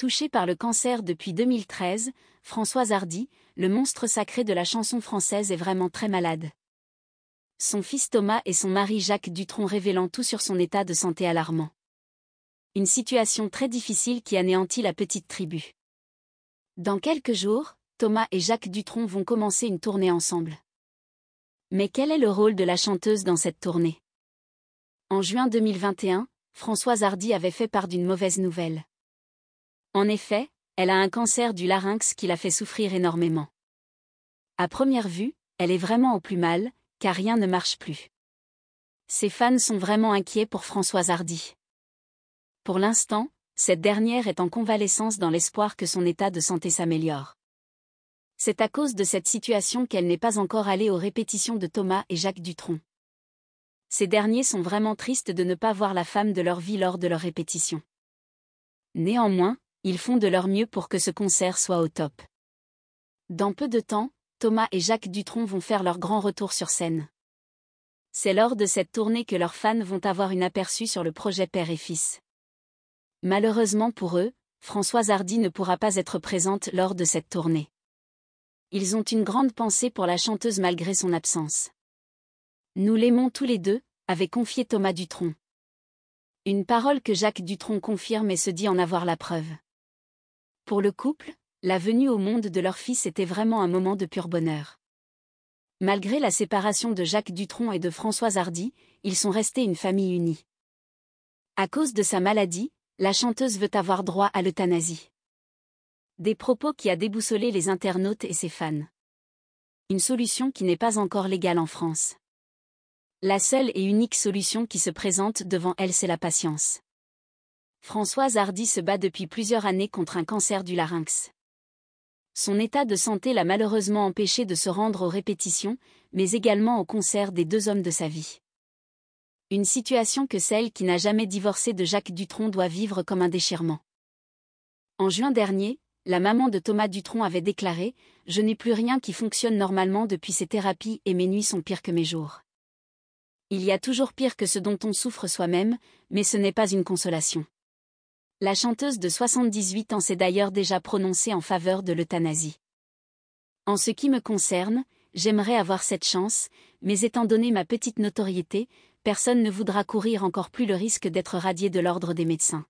Touchée par le cancer depuis 2013, Françoise Hardy, le monstre sacré de la chanson française, est vraiment très malade. Son fils Thomas et son mari Jacques Dutronc révélant tout sur son état de santé alarmant. Une situation très difficile qui anéantit la petite tribu. Dans quelques jours, Thomas et Jacques Dutronc vont commencer une tournée ensemble. Mais quel est le rôle de la chanteuse dans cette tournée? En juin 2021, Françoise Hardy avait fait part d'une mauvaise nouvelle. En effet, elle a un cancer du larynx qui la fait souffrir énormément. À première vue, elle est vraiment au plus mal, car rien ne marche plus. Ses fans sont vraiment inquiets pour Françoise Hardy. Pour l'instant, cette dernière est en convalescence dans l'espoir que son état de santé s'améliore. C'est à cause de cette situation qu'elle n'est pas encore allée aux répétitions de Thomas et Jacques Dutronc. Ces derniers sont vraiment tristes de ne pas voir la femme de leur vie lors de leurs répétitions. Néanmoins, ils font de leur mieux pour que ce concert soit au top. Dans peu de temps, Thomas et Jacques Dutronc vont faire leur grand retour sur scène. C'est lors de cette tournée que leurs fans vont avoir une aperçu sur le projet père et fils. Malheureusement pour eux, Françoise Hardy ne pourra pas être présente lors de cette tournée. Ils ont une grande pensée pour la chanteuse malgré son absence. Nous l'aimons tous les deux, avait confié Thomas Dutronc. Une parole que Jacques Dutronc confirme et se dit en avoir la preuve. Pour le couple, la venue au monde de leur fils était vraiment un moment de pur bonheur. Malgré la séparation de Jacques Dutronc et de Françoise Hardy, ils sont restés une famille unie. À cause de sa maladie, la chanteuse veut avoir droit à l'euthanasie. Des propos qui a déboussolé les internautes et ses fans. Une solution qui n'est pas encore légale en France. La seule et unique solution qui se présente devant elle, c'est la patience. Françoise Hardy se bat depuis plusieurs années contre un cancer du larynx. Son état de santé l'a malheureusement empêché de se rendre aux répétitions, mais également au concert des deux hommes de sa vie. Une situation que celle qui n'a jamais divorcé de Jacques Dutronc doit vivre comme un déchirement. En juin dernier, la maman de Thomas Dutronc avait déclaré « Je n'ai plus rien qui fonctionne normalement depuis ces thérapies et mes nuits sont pires que mes jours. Il y a toujours pire que ce dont on souffre soi-même, mais ce n'est pas une consolation. » La chanteuse de 78 ans s'est d'ailleurs déjà prononcée en faveur de l'euthanasie. En ce qui me concerne, j'aimerais avoir cette chance, mais étant donné ma petite notoriété, personne ne voudra courir encore plus le risque d'être radié de l'ordre des médecins.